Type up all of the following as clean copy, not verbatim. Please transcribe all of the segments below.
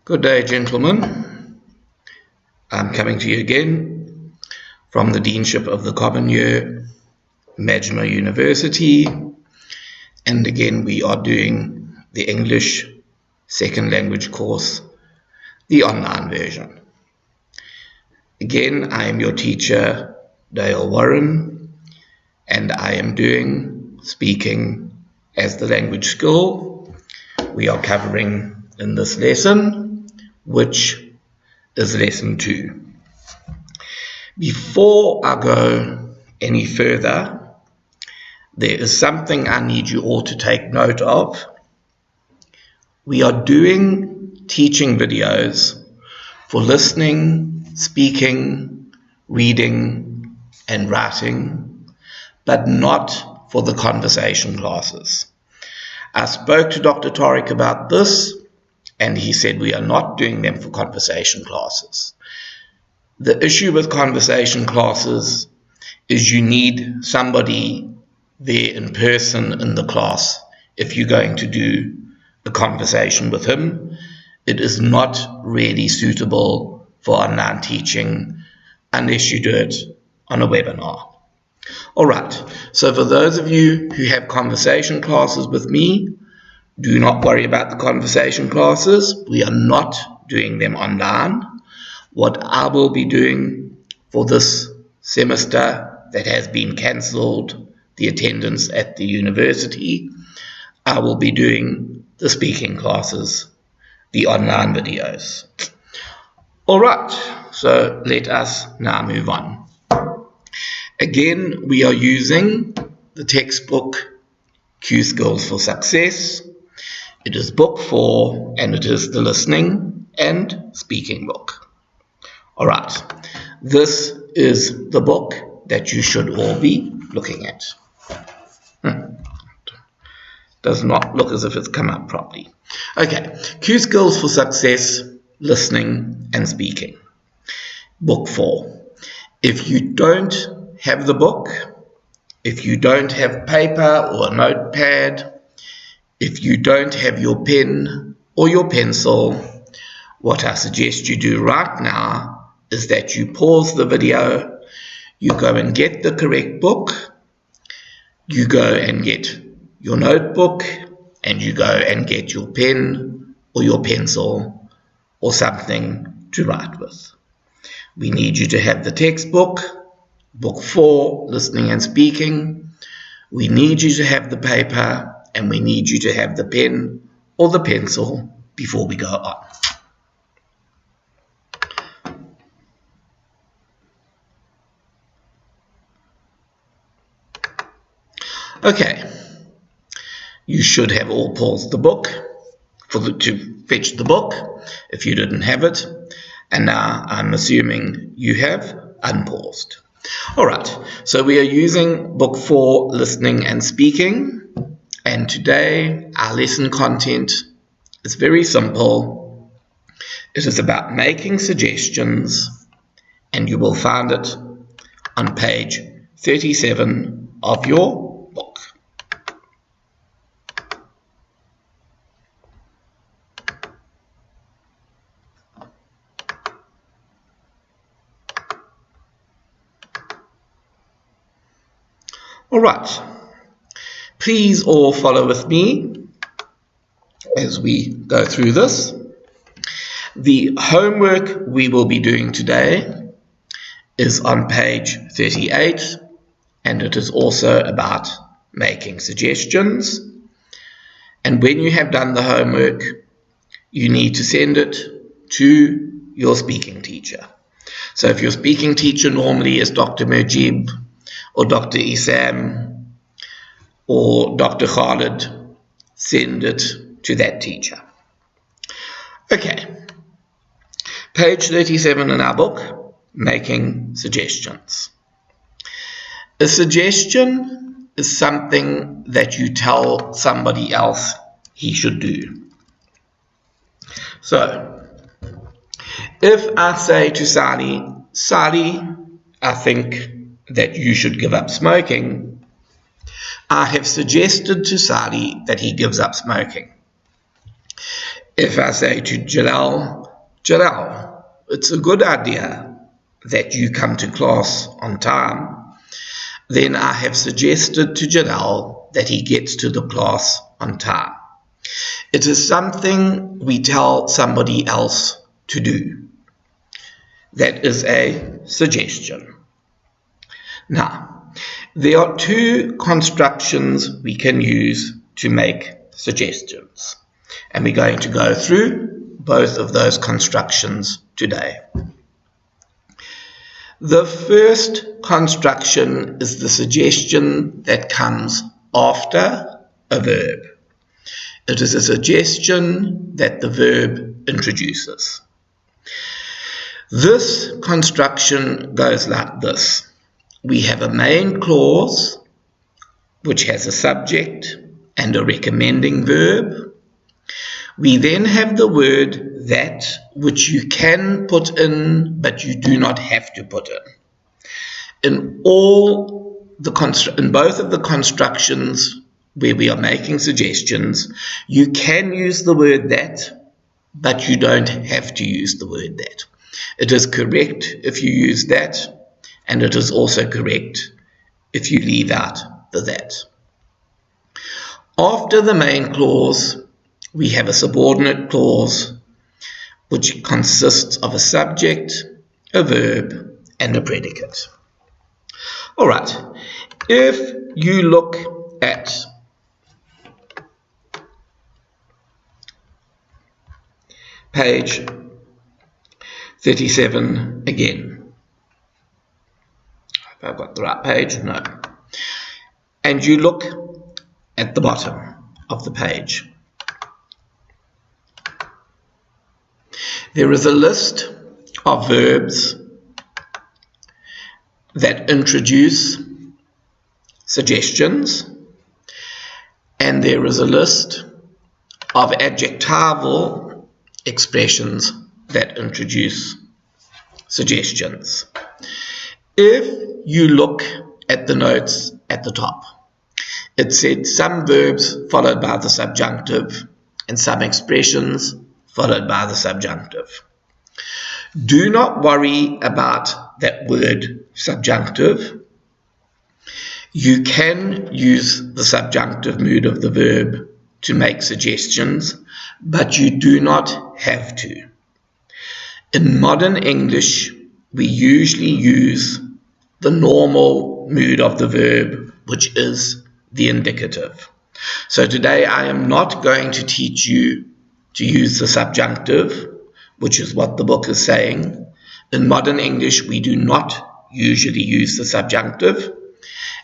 Good day, gentlemen. I'm coming to you again from the Deanship of the Common Year, Majima University. And again, we are doing the English Second Language course, the online version. Again, I am your teacher, Dale Warren, and I am doing speaking as the language skill. We are covering in this lesson, which is lesson 2. Before I go any further, there is something I need you all to take note of. We are doing teaching videos for listening, speaking, reading, and writing, but not for the conversation classes. I spoke to Dr. Tariq about this, and he said we are not doing them for conversation classes. The issue with conversation classes is you need somebody there in person in the class if you're going to do a conversation with him. It is not really suitable for online teaching unless you do it on a webinar. All right, so for those of you who have conversation classes with me, do not worry about the conversation classes. We are not doing them online. What I will be doing for this semester that has been cancelled, the attendance at the university, I will be doing the speaking classes, the online videos. All right, so let us now move on. Again, we are using the textbook Q Skills for Success. It is book 4 and it is the listening and speaking book. All right, this is the book that you should all be looking at. Does not look as if it's come up properly. Okay, Q Skills for Success, Listening and Speaking. Book 4. If you don't have the book, if you don't have paper or a notepad, if you don't have your pen or your pencil, what I suggest you do right now is that you pause the video, you go and get the correct book, you go and get your notebook, and you go and get your pen or your pencil or something to write with. We need you to have the textbook, book 4, Listening and Speaking. We need you to have the paper, and we need you to have the pen or the pencil before we go on. Okay, you should have all paused the book to fetch the book if you didn't have it, and now I'm assuming you have unpaused. All right, so we are using book 4, Listening and Speaking. And today, our lesson content is very simple. It is about making suggestions, and you will find it on page 37 of your book. All right. Please all follow with me as we go through this. The homework we will be doing today is on page 38, and it is also about making suggestions. And when you have done the homework, you need to send it to your speaking teacher. So if your speaking teacher normally is Dr. Mujib or Dr. Isam or Dr. Khalid, send it to that teacher. Okay, page 37 in our book, Making Suggestions. A suggestion is something that you tell somebody else he should do. So, if I say to Sally, I think that you should give up smoking, I have suggested to Sally that he gives up smoking. If I say to Jalal, Jalal, it's a good idea that you come to class on time, then I have suggested to Jalal that he gets to the class on time. It is something we tell somebody else to do. That is a suggestion. Now, there are two constructions we can use to make suggestions, and we're going to go through both of those constructions today. The first construction is the suggestion that comes after a verb. It is a suggestion that the verb introduces. This construction goes like this. We have a main clause which has a subject and a recommending verb. We then have the word that, which you can put in, but you do not have to put in. In both of the constructions where we are making suggestions, you can use the word that, but you don't have to use the word that. It is correct if you use that, and it is also correct if you leave out the that. After the main clause, we have a subordinate clause which consists of a subject, a verb, and a predicate. All right, if you look at page 37 again. Have I got the right page? No. And you look at the bottom of the page. There is a list of verbs that introduce suggestions, and there is a list of adjectival expressions that introduce suggestions. If you look at the notes at the top, it said some verbs followed by the subjunctive and some expressions followed by the subjunctive. Do not worry about that word subjunctive. You can use the subjunctive mood of the verb to make suggestions, but you do not have to. In modern English, we usually use the normal mood of the verb, which is the indicative. So today I am not going to teach you to use the subjunctive, which is what the book is saying. In modern English, we do not usually use the subjunctive,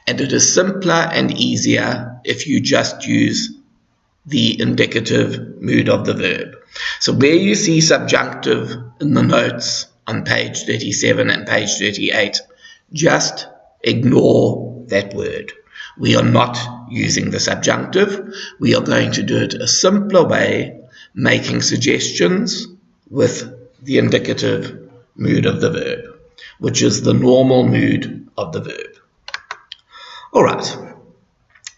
and it is simpler and easier if you just use the indicative mood of the verb. So where you see subjunctive in the notes on page 37 and page 38, just ignore that word. We are not using the subjunctive. We are going to do it a simpler way, making suggestions with the indicative mood of the verb, which is the normal mood of the verb. All right,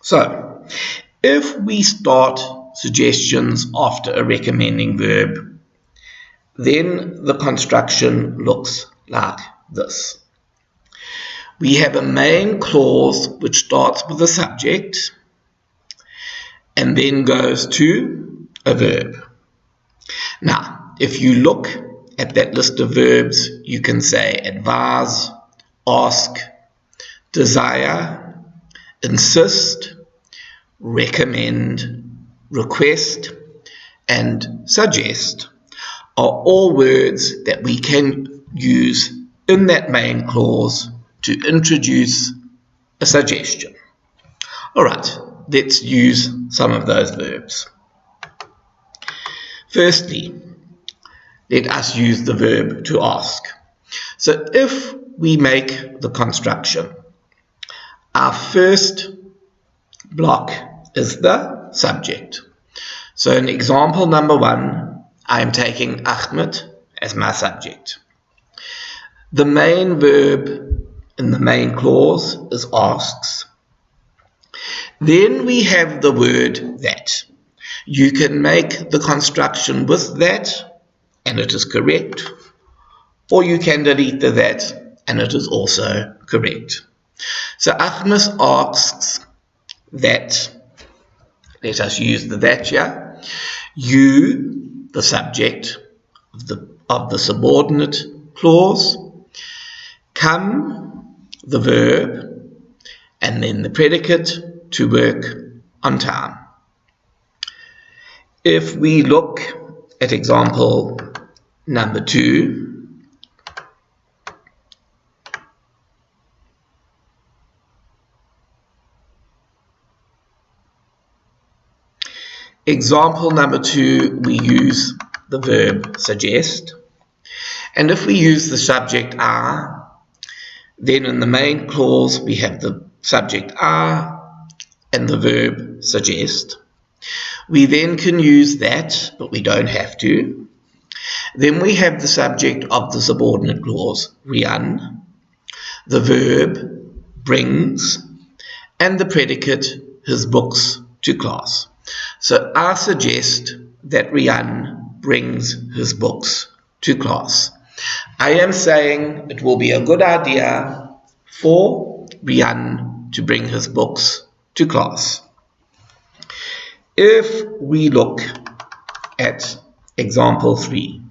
so if we start suggestions after a recommending verb, then the construction looks like this. We have a main clause which starts with a subject and then goes to a verb. Now, if you look at that list of verbs, you can say advise, ask, desire, insist, recommend, request, and suggest are all words that we can use in that main clause to introduce a suggestion. All right, let's use some of those verbs. Firstly, let us use the verb to ask. So if we make the construction, our first block is the subject. So in example number 1, I am taking Ahmed as my subject. The main verb in the main clause is asks. Then we have the word that. You can make the construction with that and it is correct, or you can delete the that and it is also correct. So Agnes asks that, let us use the that here, you, the subject of the subordinate clause, come, the verb, and then the predicate to work on time. If we look at example number 2, example number 2, we use the verb suggest. And if we use the subject are, then in the main clause we have the subject are and the verb suggest. We then can use that, but we don't have to. Then we have the subject of the subordinate clause, run, the verb brings, and the predicate his books to class. So I suggest that Rian brings his books to class. I am saying it will be a good idea for Rian to bring his books to class. If we look at example 3,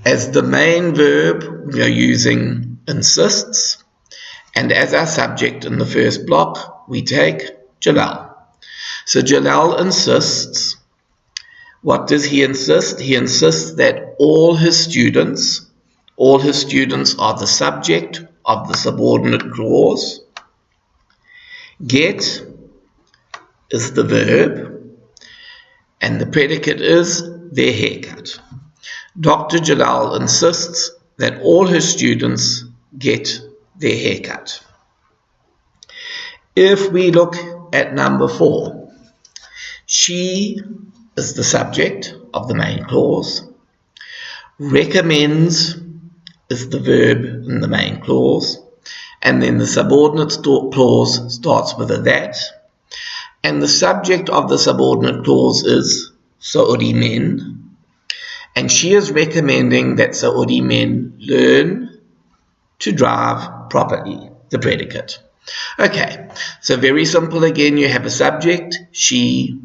as the main verb we are using insists, and as our subject in the first block we take Jalal. So Jalal insists. What does he insist? He insists that all his students are the subject of the subordinate clause. Get is the verb, and the predicate is their haircut. Dr. Jalal insists that all his students get their haircut. If we look at number 4, she is the subject of the main clause. Recommends is the verb in the main clause. And then the subordinate clause starts with a that. And the subject of the subordinate clause is Saudi men. And she is recommending that Saudi men learn to drive properly, the predicate. Okay, so very simple again. You have a subject, she,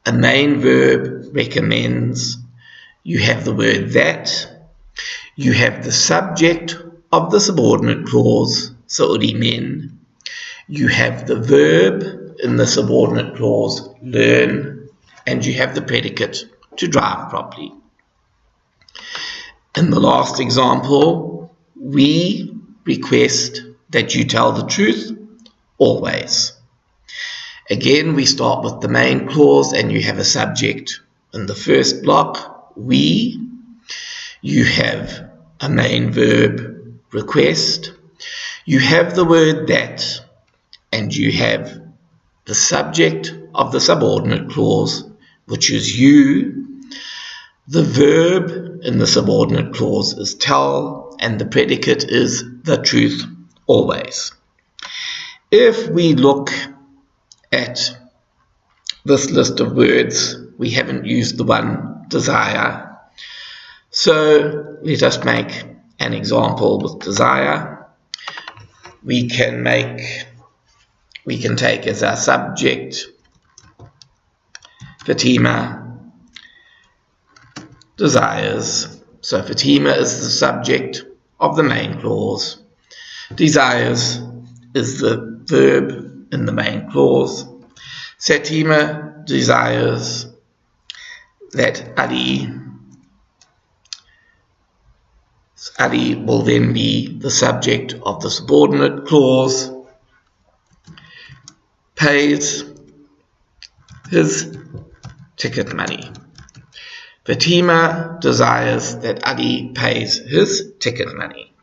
a main verb, recommends. You have the word that. You have the subject of the subordinate clause, Saudi men. You have the verb in the subordinate clause, learn. And you have the predicate, to drive properly. In the last example, we request that you tell the truth always. Again, we start with the main clause and you have a subject in the first block, we. You have a main verb, request. You have the word that, and you have the subject of the subordinate clause, which is you. The verb in the subordinate clause is tell, and the predicate is the truth always. If we look at this list of words, we haven't used the one desire. So let us make an example with desire. We can take as our subject Fatima desires. So Fatima is the subject of the main clause. Desires is the verb in the main clause. Fatima desires that Ali will then be the subject of the subordinate clause, pays his ticket money. Fatima desires that Ali pays his ticket money.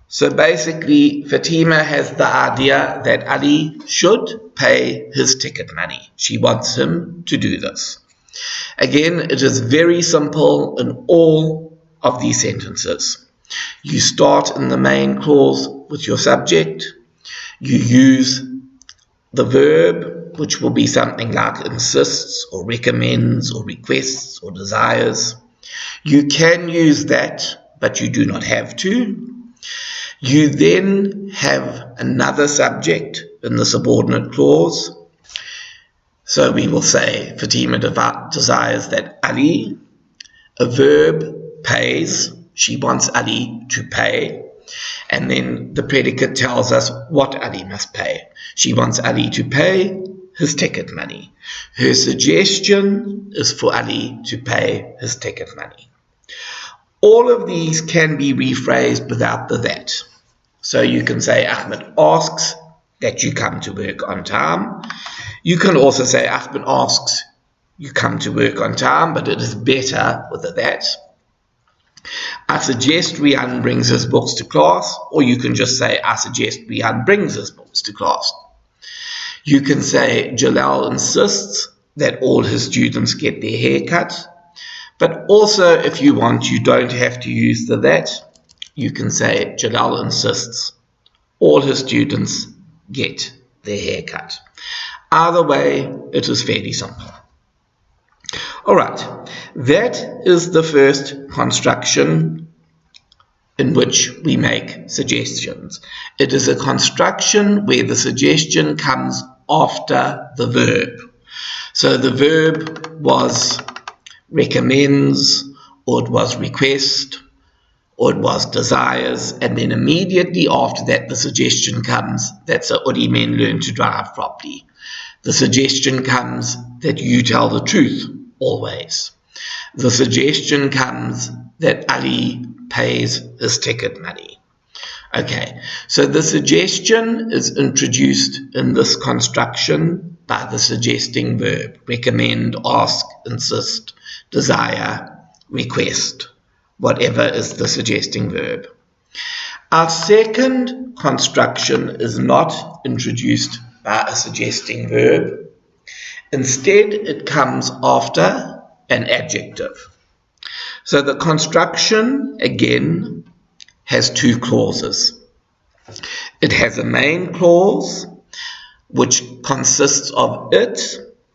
So basically, Fatima has the idea that Ali should pay his ticket money. She wants him to do this. Again, it is very simple in all of these sentences. You start in the main clause with your subject. You use the verb which will be something like insists or recommends or requests or desires. You can use that, but you do not have to. You then have another subject in the subordinate clause. So we will say Fatima desires that Ali, a verb, pays. She wants Ali to pay. And then the predicate tells us what Ali must pay. She wants Ali to pay his ticket money. Her suggestion is for Ali to pay his ticket money. All of these can be rephrased without the that. So you can say Ahmed asks that you come to work on time. You can also say Ahmed asks you come to work on time, but it is better with a that. I suggest Rian brings his books to class, or you can just say I suggest Rian brings his books to class. You can say Jalal insists that all his students get their hair cut, but also if you want, you don't have to use the that. You can say Jalal insists all his students get their hair cut. Either way, it is fairly simple. All right, that is the first construction in which we make suggestions. It is a construction where the suggestion comes after the verb. So the verb was recommends, or it was request, or it was desires, and then immediately after that the suggestion comes that Saudi men learn to drive properly. The suggestion comes that you tell the truth always. The suggestion comes that Ali pays his ticket money. Okay, so the suggestion is introduced in this construction by the suggesting verb: recommend, ask, insist, desire, request, whatever is the suggesting verb. Our second construction is not introduced by a suggesting verb. Instead, it comes after an adjective. So the construction, again, has two clauses. It has a main clause, which consists of it,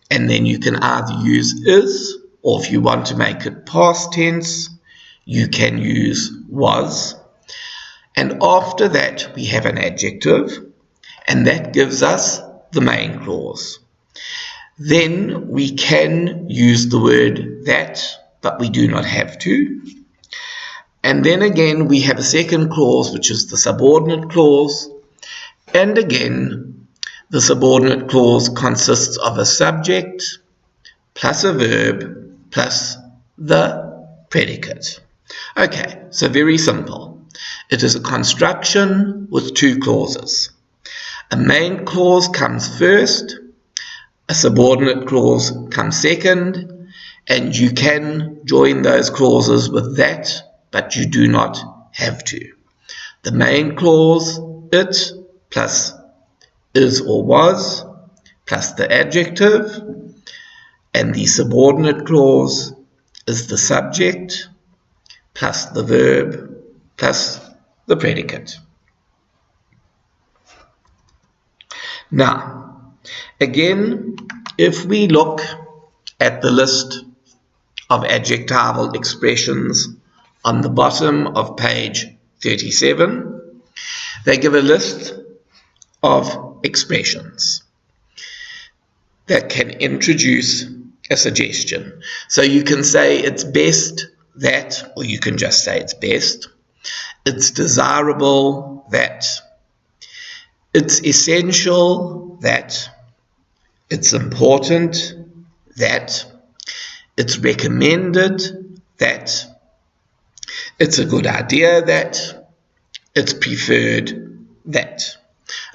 and then you can either use is, or if you want to make it past tense, you can use was. And after that, we have an adjective, and that gives us the main clause. Then we can use the word that, but we do not have to. And then again, we have a second clause, which is the subordinate clause. And again, the subordinate clause consists of a subject plus a verb plus the predicate. Okay, so very simple. It is a construction with two clauses. A main clause comes first, a subordinate clause comes second, and you can join those clauses with that, but you do not have to. The main clause, it, plus is or was, plus the adjective, and the subordinate clause is the subject, plus the verb, plus the predicate. Now, again, if we look at the list of adjectival expressions on the bottom of page 37, they give a list of expressions that can introduce a suggestion. So you can say it's best that, or you can just say it's best. It's desirable that. It's essential that. It's important that. It's recommended that. It's a good idea that. It's preferred that.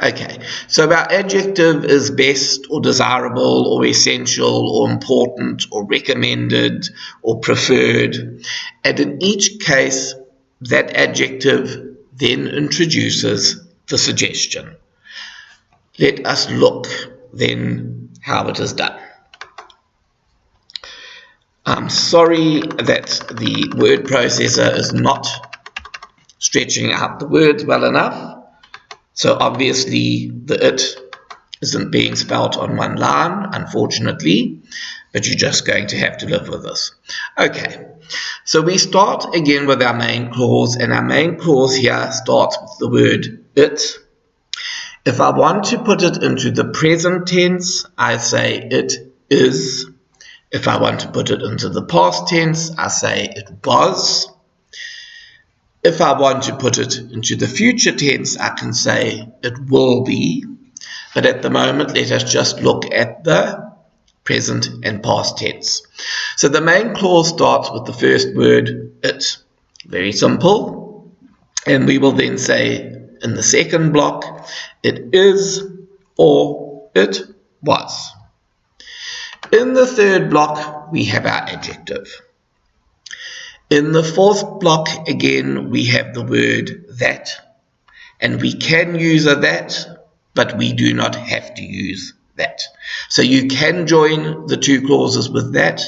Okay, so our adjective is best or desirable or essential or important or recommended or preferred. And in each case, that adjective then introduces the suggestion. Let us look then how it is done. I'm sorry that the word processor is not stretching out the words well enough. So obviously the it isn't being spelt on one line, unfortunately, but you're just going to have to live with this. Okay, so we start again with our main clause, and our main clause here starts with the word it. If I want to put it into the present tense, I say it is. If I want to put it into the past tense, I say it was. If I want to put it into the future tense, I can say it will be. But at the moment, let us just look at the present and past tense. So the main clause starts with the first word, it. Very simple. And we will then say in the second block, it is or it was. In the third block, we have our adjective. In the fourth block, again, we have the word that. And we can use a that, but we do not have to use that. So you can join the two clauses with that,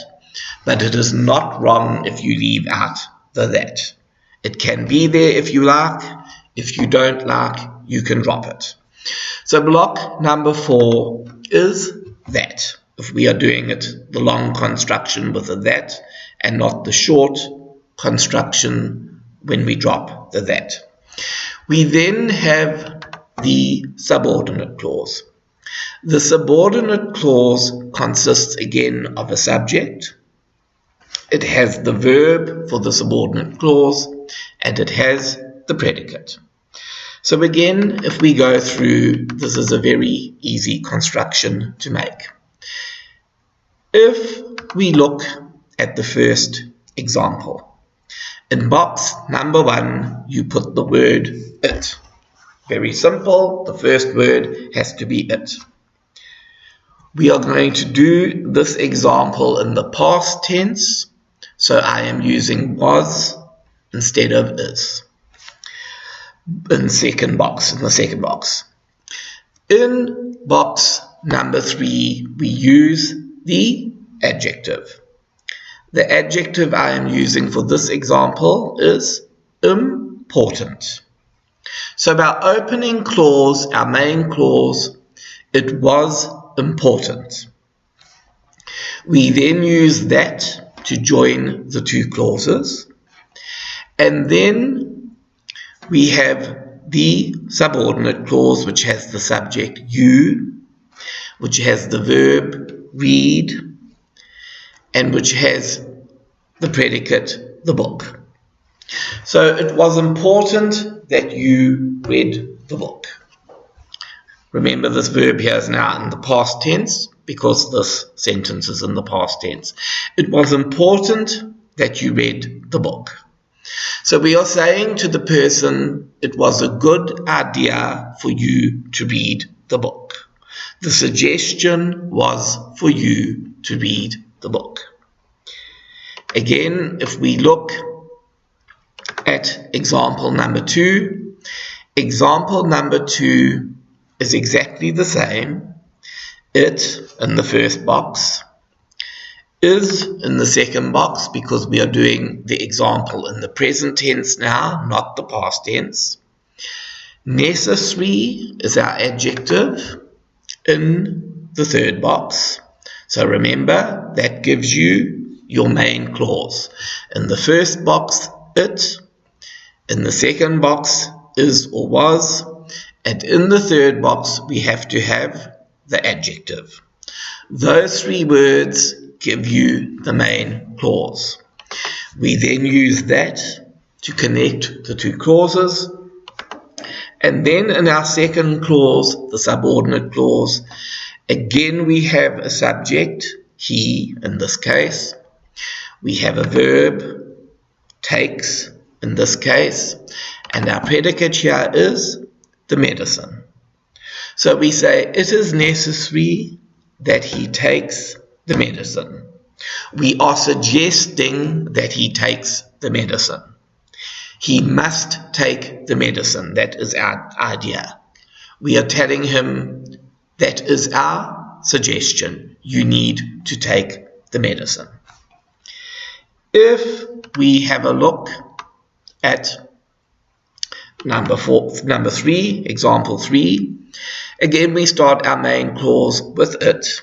but it is not wrong if you leave out the that. It can be there if you like. If you don't like, you can drop it. So block number 4 is that. If we are doing it the long construction with a that and not the short construction when we drop the that. We then have the subordinate clause. The subordinate clause consists again of a subject. It has the verb for the subordinate clause, and it has the predicate. So again, if we go through, this is a very easy construction to make. If we look at the first example, in box number 1, you put the word it. Very simple, the first word has to be it. We are going to do this example in the past tense, so I am using was instead of is. In the second box. In box number 3, we use the adjective. The adjective I am using for this example is important. So our opening clause, our main clause, it was important. We then use that to join the two clauses. And then we have the subordinate clause, which has the subject you, which has the verb read, and which has the predicate the book. So it was important that you read the book. Remember, this verb here is now in the past tense because this sentence is in the past tense. It was important that you read the book. So we are saying to the person, it was a good idea for you to read the book. The suggestion was for you to read the book. Again, if we look at example number 2, example number 2 is exactly the same. It in the first box, is in the second box because we are doing the example in the present tense now, not the past tense. Necessary is our adjective in the third box. So remember, that gives you your main clause. In the first box, it. In the second box, is or was. And in the third box, we have to have the adjective. Those 3 words give you the main clause. We then use that to connect the two clauses. And then in our second clause, the subordinate clause, again we have a subject, he in this case. We have a verb, takes in this case. And our predicate here is the medicine. So we say it is necessary that he takes the medicine. We are suggesting that he takes the medicine. He must take the medicine. That is our idea. We are telling him that is our suggestion. You need to take the medicine. If we have a look at number 3, example 3, Again, we start our main clause with it.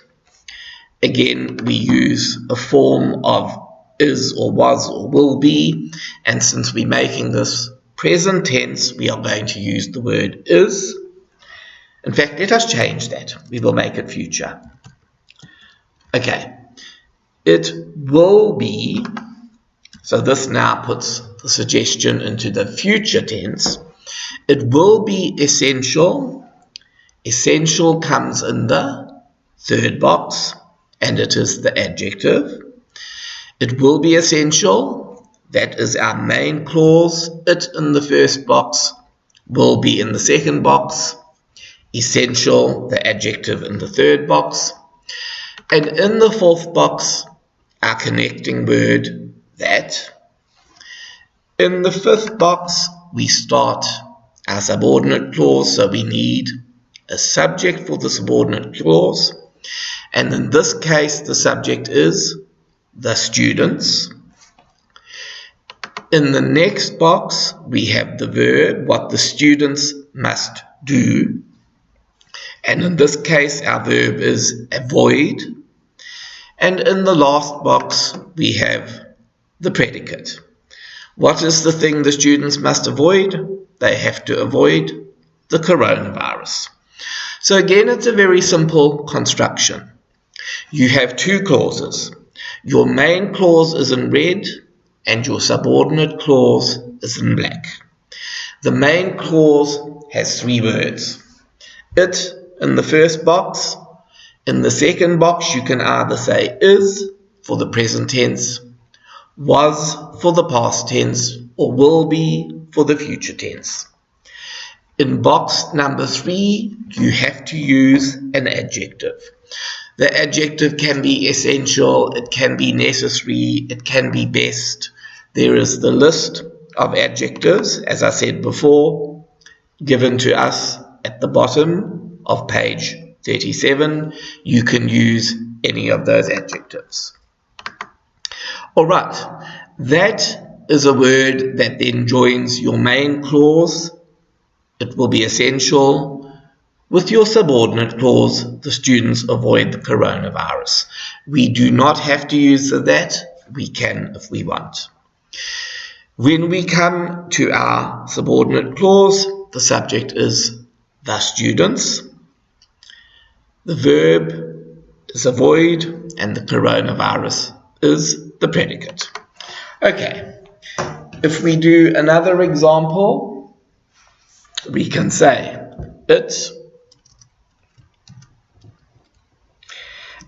Again, we use a form of is or was or will be, and since we're making this present tense, we are going to use the word is. In fact, let us change that. We will make it future. Okay, it will be, so this now puts the suggestion into the future tense. It will be essential. Essential comes in the third box, and it is the adjective. It will be essential. That is our main clause. It in the first box, will be in the second box. Essential, the adjective in the third box. And in the fourth box, our connecting word, that. In the fifth box, we start our subordinate clause, so we need a subject for the subordinate clause. And in this case, the subject is the students. In the next box, we have the verb, what the students must do. And in this case, our verb is avoid. And in the last box, we have the predicate. What is the thing the students must avoid? They have to avoid the coronavirus. So again, it's a very simple construction. You have two clauses. Your main clause is in red and your subordinate clause is in black. The main clause has three words. It in the first box. In the second box, you can either say is for the present tense, was for the past tense, or will be for the future tense. In box number 3, you have to use an adjective. The adjective can be essential, it can be necessary, it can be best. There is the list of adjectives, as I said before, given to us at the bottom of page 37. You can use any of those adjectives. All right, that is a word that then joins your main clause. It will be essential. With your subordinate clause, the students avoid the coronavirus. We do not have to use that. We can if we want. When we come to our subordinate clause, the subject is the students. The verb is avoid, and the coronavirus is the predicate. Okay, if we do another example, we can say it,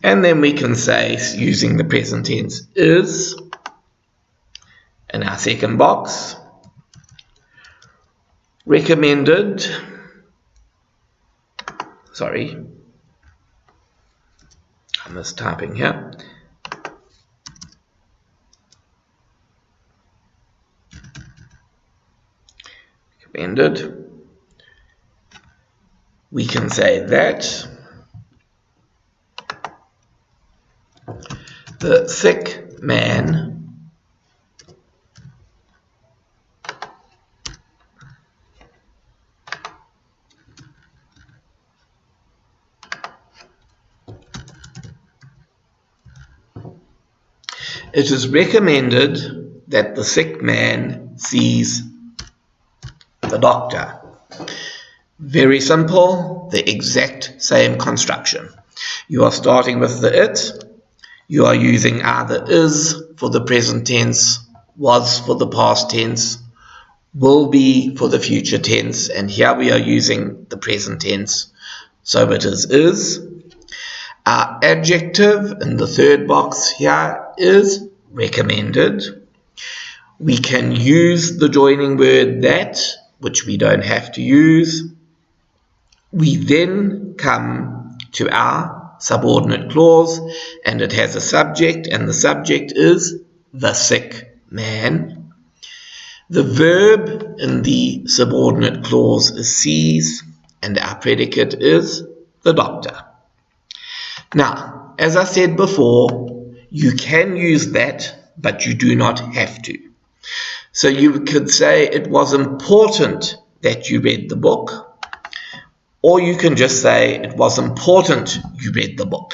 and then we can say, using the present tense, is. In our second box, recommended, sorry, I'm mistyping here. Recommended. We can say that the sick man it is recommended that the sick man sees the doctor. Very simple, the exact same construction. You are starting with the it. You are using either is for the present tense, was for the past tense, will be for the future tense, and here we are using the present tense, so it is. Our adjective in the third box here is recommended. We can use the joining word that, which we don't have to use. We then come to our subordinate clause, and it has a subject, and the subject is the sick man. The verb in the subordinate clause is sees, and our predicate is the doctor. Now, as I said before, you can use that, but you do not have to. So you could say it was important that you read the book. Or you can just say, it was important you read the book.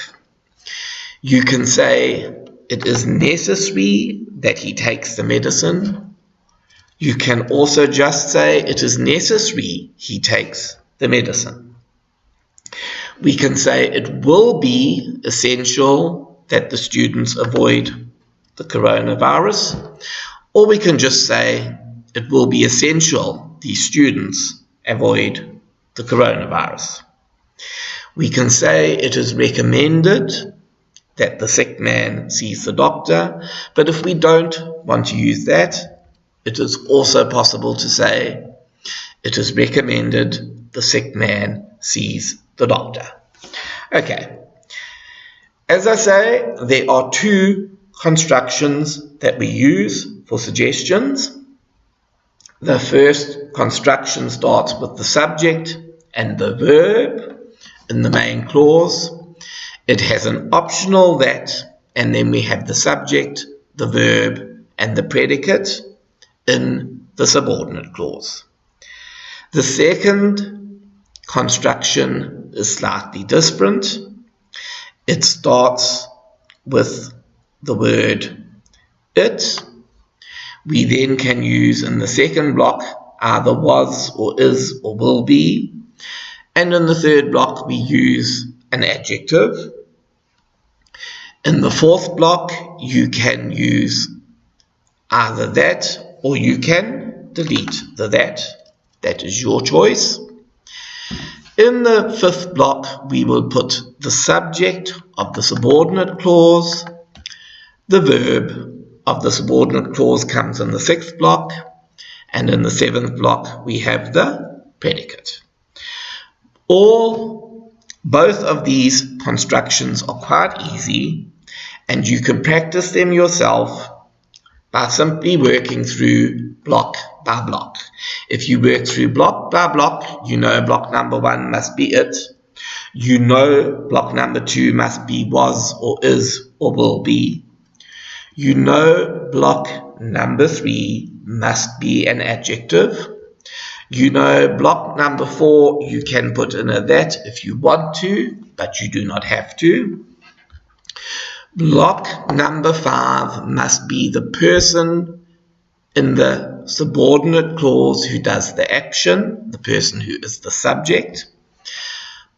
You can say, it is necessary that he takes the medicine. You can also just say, it is necessary he takes the medicine. We can say, it will be essential that the students avoid the coronavirus. Or we can just say, it will be essential these students avoid the coronavirus. We can say, it is recommended that the sick man sees the doctor, but if we don't want to use that, it is also possible to say, it is recommended the sick man sees the doctor. Okay, as I say, there are two constructions that we use for suggestions. The first construction starts with the subject and the verb in the main clause. It has an optional that, and then we have the subject, the verb, and the predicate in the subordinate clause. The second construction is slightly different. It starts with the word it. We then can use in the second block either was or is or will be. And in the third block we use an adjective. In the fourth block you can use either that or you can delete the that. That is your choice. In the fifth block we will put the subject of the subordinate clause. The verb of the subordinate clause comes in the sixth block, and in the seventh block we have the predicate. Both of these constructions are quite easy, and you can practice them yourself by simply working through block by block. If you work through block by block, you know block number 1 must be it. You know block number 2 must be was or is or will be. You know block number 3 must be an adjective. You know block number 4 you can put in a that if you want to, but you do not have to. Block number 5 must be the person in the subordinate clause who does the action, the person who is the subject.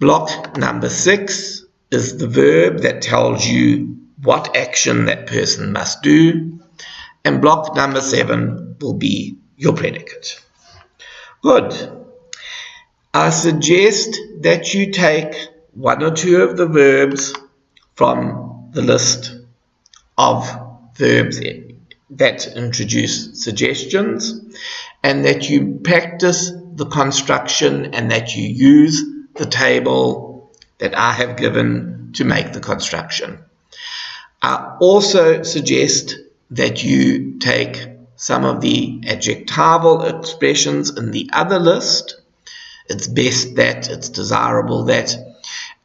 Block number 6 is the verb that tells you what action that person must do. And block number 7 will be your predicate. Good. I suggest that you take one or two of the verbs from the list of verbs that introduce suggestions, and that you practice the construction and that you use the table that I have given to make the construction. I also suggest that you take some of the adjectival expressions in the other list. It's best that, it's desirable that,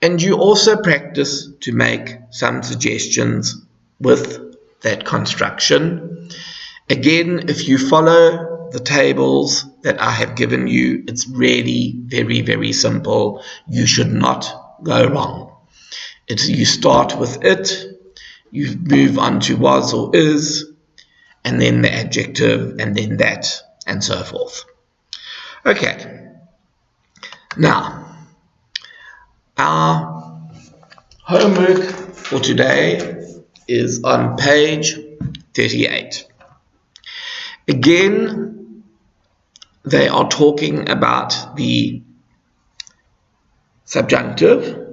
and you also practice to make some suggestions with that construction. Again, if you follow the tables that I have given you, it's really very, very simple. You should not go wrong. You start with it, you move on to was or is, and then the adjective, and then that, and so forth. Okay, now, our homework for today is on page 38. Again, they are talking about the subjunctive.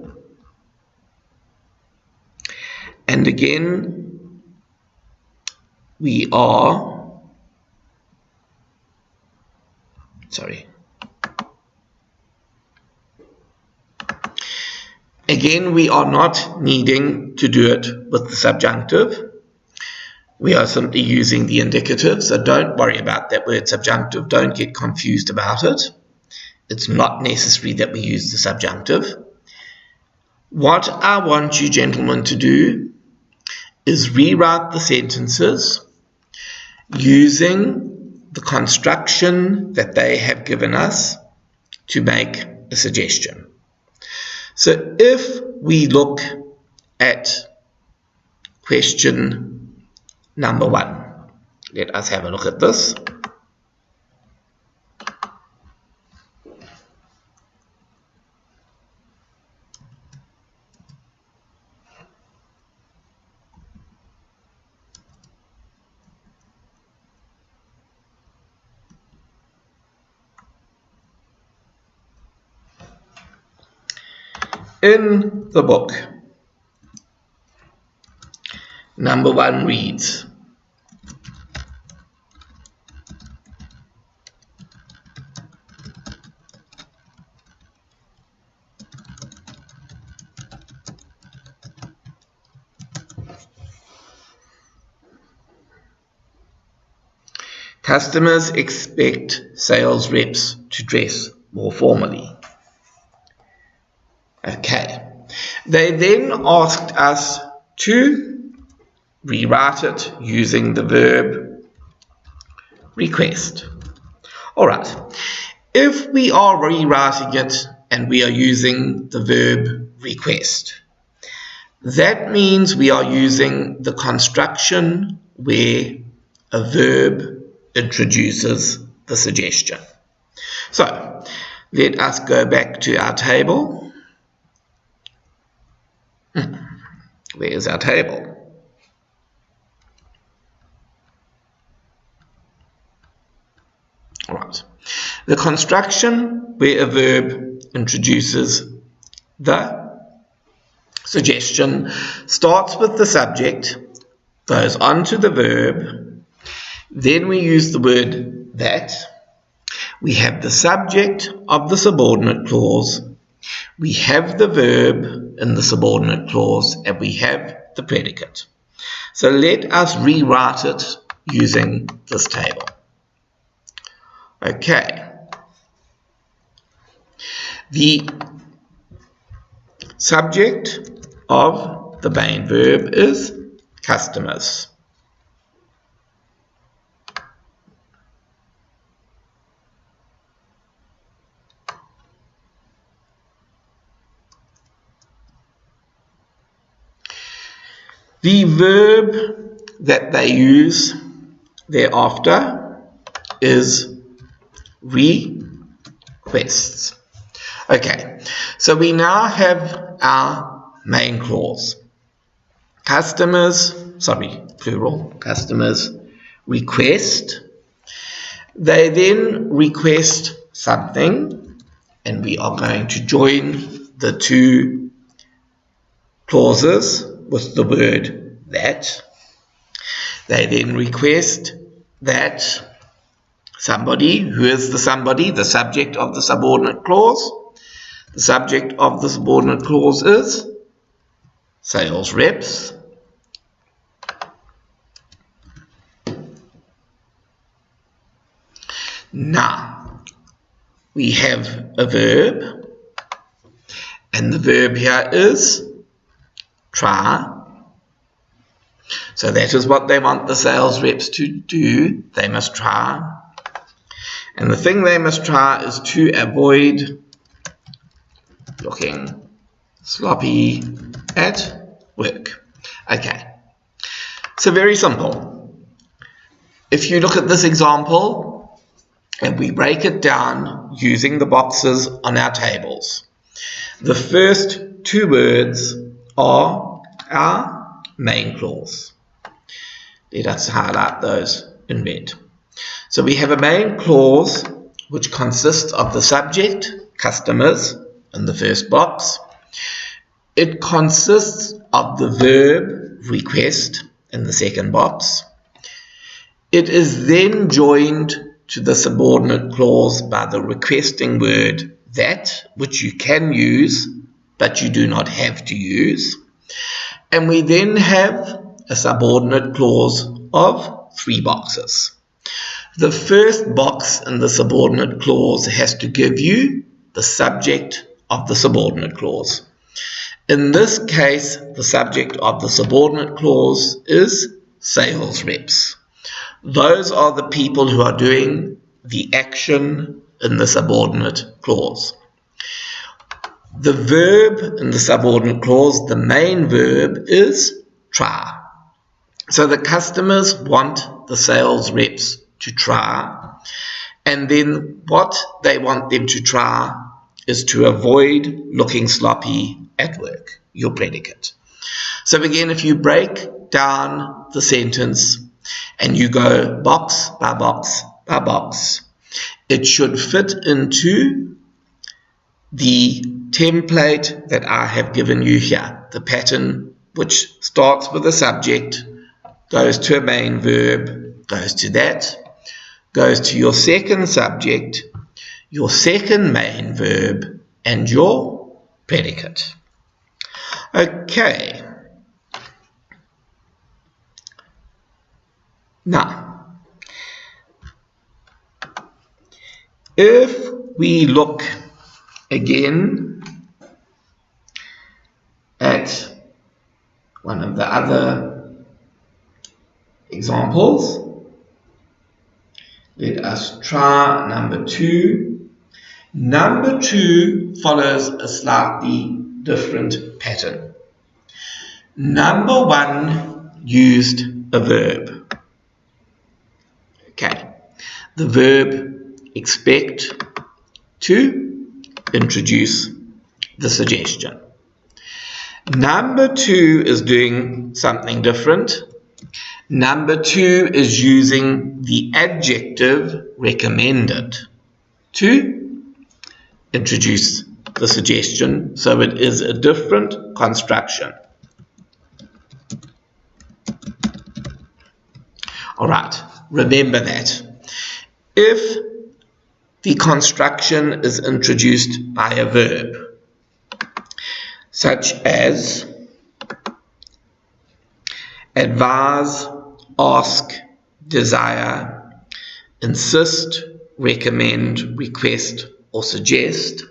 And again, we are, Again, we are not needing to do it with the subjunctive. We are simply using the indicative, so don't worry about that word subjunctive. Don't get confused about it. It's not necessary that we use the subjunctive. What I want you gentlemen to do is rewrite the sentences using the construction that they have given us to make a suggestion. So if we look at question number 1, let us have a look at this. In the book, number 1 reads, customers expect sales reps to dress more formally. Okay. They then asked us to rewrite it using the verb request. Alright. If we are rewriting it and we are using the verb request, that means we are using the construction where a verb introduces the suggestion. So, let us go back to our table. Where is our table? Alright. The construction where a verb introduces the suggestion starts with the subject, goes on to the verb, then we use the word that, we have the subject of the subordinate clause, we have the verb in the subordinate clause, and we have the predicate. So let us rewrite it using this table. Okay. The subject of the main verb is customers. The verb that they use thereafter is requests. Okay, so we now have our main clause. Customers request. They then request something, and we are going to join the two clauses with the word that. They then request that somebody, who is the somebody? The subject of the subordinate clause. The subject of the subordinate clause is sales reps. Now, we have a verb, and the verb here is try. So that is what they want the sales reps to do. They must try. And the thing they must try is to avoid looking sloppy at work. Okay. So very simple. If you look at this example, and we break it down using the boxes on our tables, the first two words are our main clause. Let us highlight those in red. So we have a main clause which consists of the subject, customers, in the first box. It consists of the verb, request, in the second box. It is then joined to the subordinate clause by the requesting word that, which you can use, but you do not have to use. And we then have a subordinate clause of 3 boxes. The first box in the subordinate clause has to give you the subject of the subordinate clause. In this case, the subject of the subordinate clause is sales reps. Those are the people who are doing the action in the subordinate clause. The verb in the subordinate clause, the main verb, is try. So the customers want the sales reps to try, and then what they want them to try is to avoid looking sloppy at work, your predicate. So again, if you break down the sentence and you go box by box by box, it should fit into the template that I have given you here, the pattern which starts with a subject, goes to a main verb, goes to that, goes to your second subject, your second main verb, and your predicate. Okay. Now, if we look again at one of the other examples, let us try number 2. Number 2 follows a slightly different pattern. Number 1 used a verb. Okay, the verb expect to introduce the suggestion. Number 2 is doing something different. Number 2 is using the adjective recommended to introduce the suggestion, so it is a different construction. All right, remember that. If the construction is introduced by a verb, such as advise, ask, desire, insist, recommend, request, or suggest,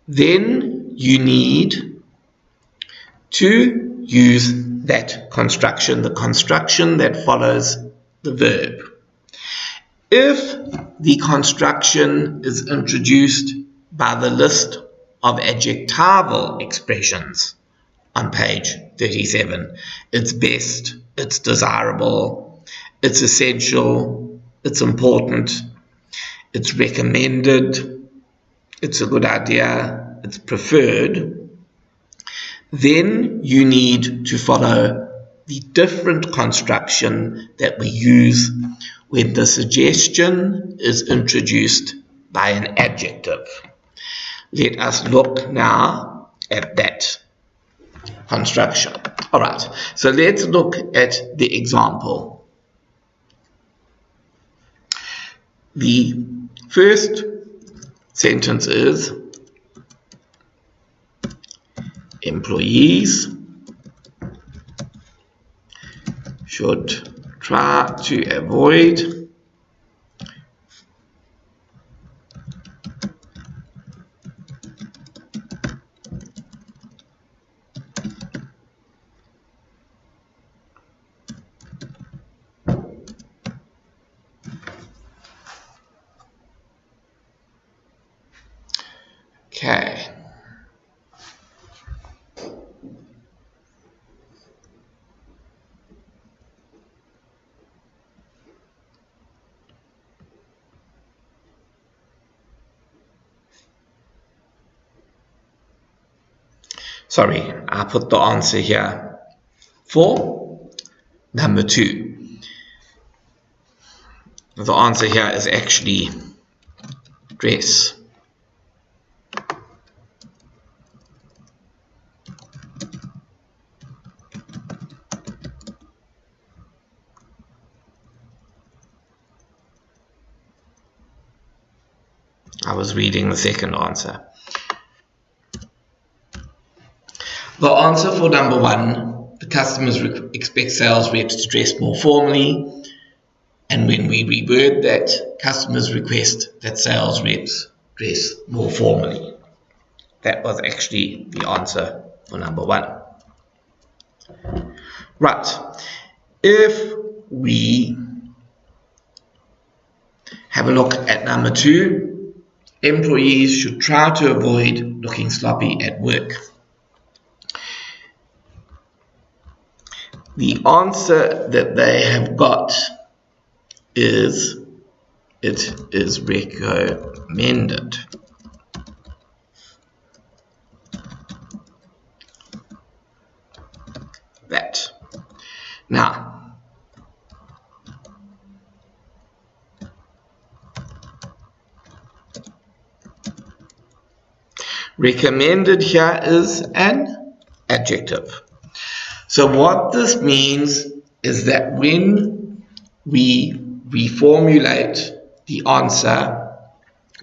then you need to use that construction, the construction that follows the verb. If the construction is introduced by the list of adjectival expressions on page 37, it's best, it's desirable, it's essential, it's important, it's recommended, it's a good idea, it's preferred, then you need to follow the different construction that we use when the suggestion is introduced by an adjective. Let us look now at that construction. All right, so let's look at the example. The first sentence is employees should try to avoid okay. Sorry, I put the answer here for number 2. The answer here is actually dress. I was reading the second answer. The answer for number 1, the customers expect sales reps to dress more formally, and when we reword that, customers request that sales reps dress more formally. That was actually the answer for number 1. Right, if we have a look at number 2, employees should try to avoid looking sloppy at work. The answer that they have got is it is recommended. That. Now, recommended here is an adjective. So what this means is that when we reformulate the answer,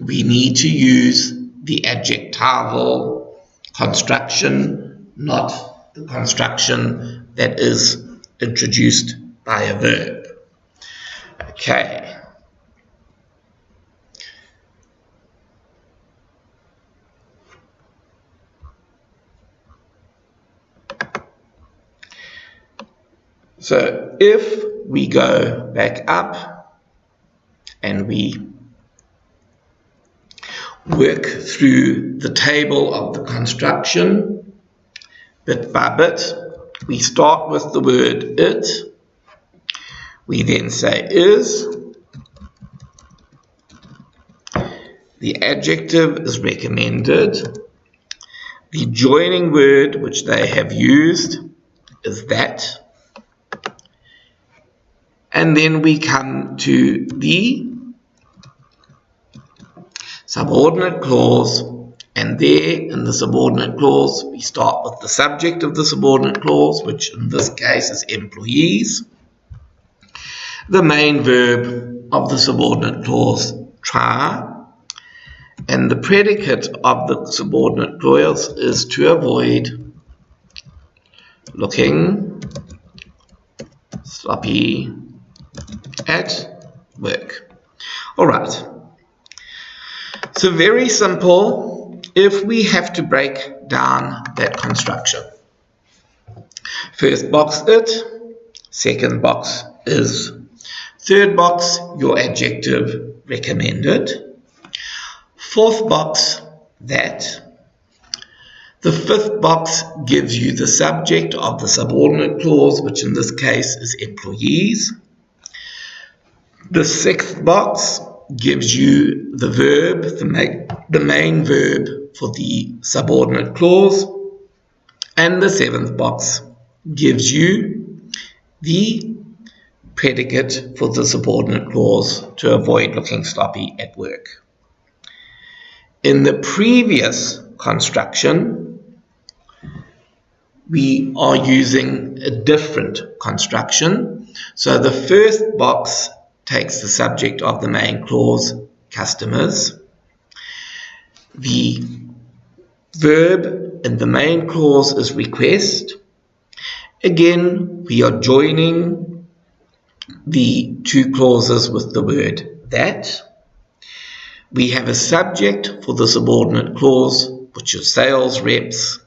we need to use the adjectival construction, not the construction that is introduced by a verb. Okay. So if we go back up and we work through the table of the construction bit by bit, we start with the word it. We then say is. The adjective is recommended. The joining word which they have used is that. And then we come to the subordinate clause, and there in the subordinate clause we start with the subject of the subordinate clause, which in this case is employees. The main verb of the subordinate clause, try, and the predicate of the subordinate clause is to avoid looking sloppy at work. All right. So very simple. If we have to break down that construction, first box it, second box is, third box your adjective recommended, fourth box that, the fifth box gives you the subject of the subordinate clause, which in this case is employees. The sixth box gives you the verb, the main verb for the subordinate clause. And the seventh box gives you the predicate for the subordinate clause to avoid looking sloppy at work. In the previous construction, we are using a different construction. So the first box takes the subject of the main clause, customers. The verb in the main clause is request. Again, we are joining the two clauses with the word that. We have a subject for the subordinate clause, which is sales reps.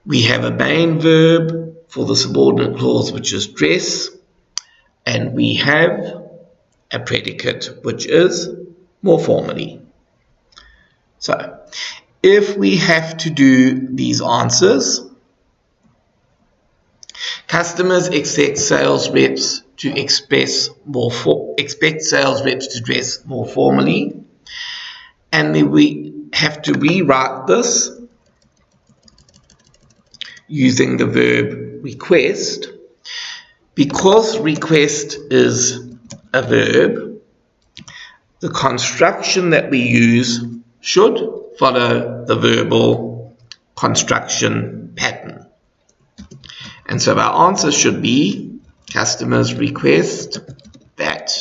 We have a main verb for the subordinate clause, which is dress. And we have a predicate, which is more formally. So, if we have to do these answers, customers expect sales reps to expect sales reps to dress more formally, and then we have to rewrite this using the verb request. Because request is a verb, the construction that we use should follow the verbal construction pattern. And so our answer should be customers request that.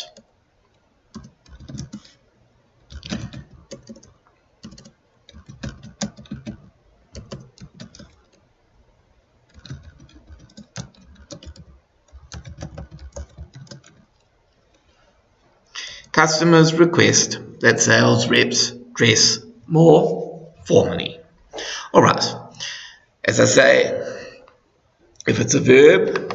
Customers request that sales reps dress more formally. All right. As I say, if it's a verb,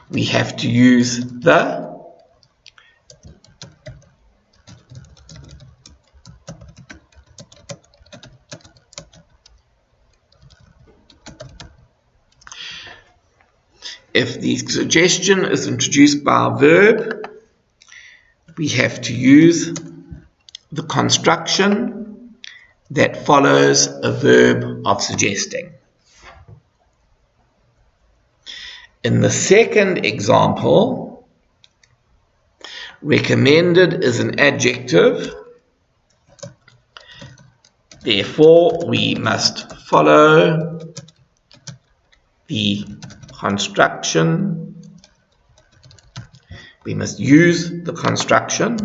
we have to use the if the suggestion is introduced by a verb, we have to use the construction that follows a verb of suggesting. In the second example, recommended is an adjective. Therefore, we must follow the construction. We must use the construction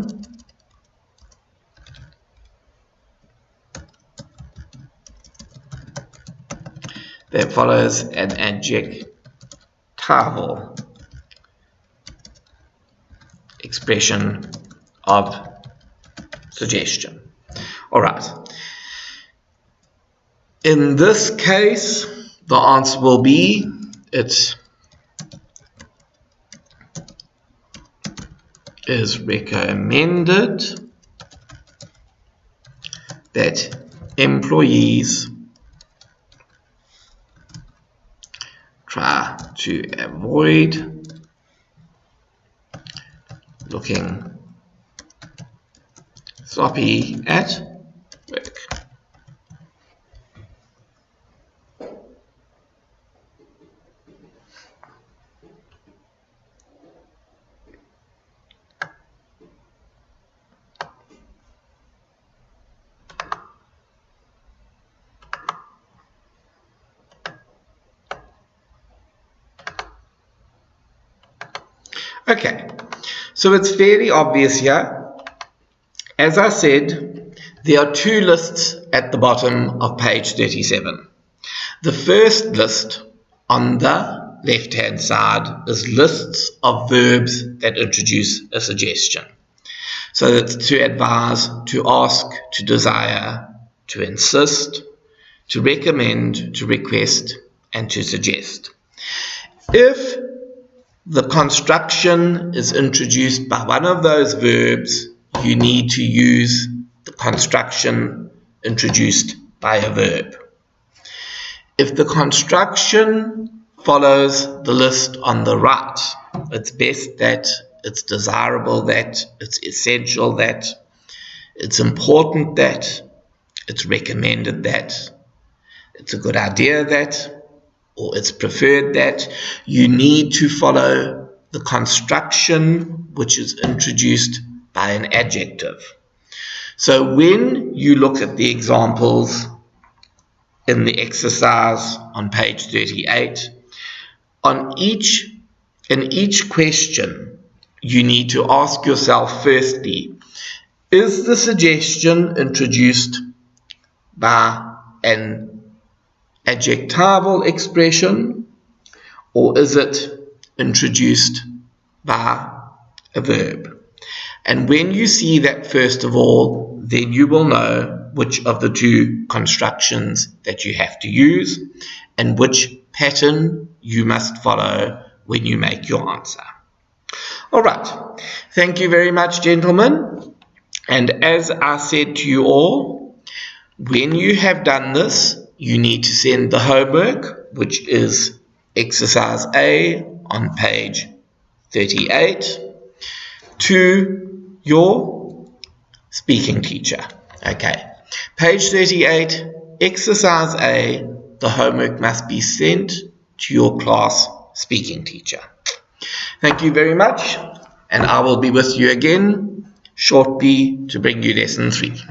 that follows an adjectival expression of suggestion. All right. In this case, the answer will be it is recommended that employees try to avoid looking sloppy at work. Okay, so it's fairly obvious here. As I said, there are two lists at the bottom of page 37. The first list on the left-hand side is lists of verbs that introduce a suggestion. So that's to advise, to ask, to desire, to insist, to recommend, to request, and to suggest. If the construction is introduced by one of those verbs, you need to use the construction introduced by a verb. If the construction follows the list on the right, it's best that, it's desirable that, it's essential that, it's important that, it's recommended that, it's a good idea that, or it's preferred that, you need to follow the construction which is introduced by an adjective. So when you look at the examples in the exercise on page 38, in each question, you need to ask yourself firstly, is the suggestion introduced by an adjectival expression, or is it introduced by a verb? And when you see that, first of all, then you will know which of the two constructions that you have to use and which pattern you must follow when you make your answer. All right. Thank you very much, gentlemen. And as I said to you all, when you have done this, you need to send the homework, which is exercise A on page 38, to your speaking teacher. Okay, page 38, exercise A, the homework must be sent to your class speaking teacher. Thank you very much, and I will be with you again shortly to bring you lesson 3.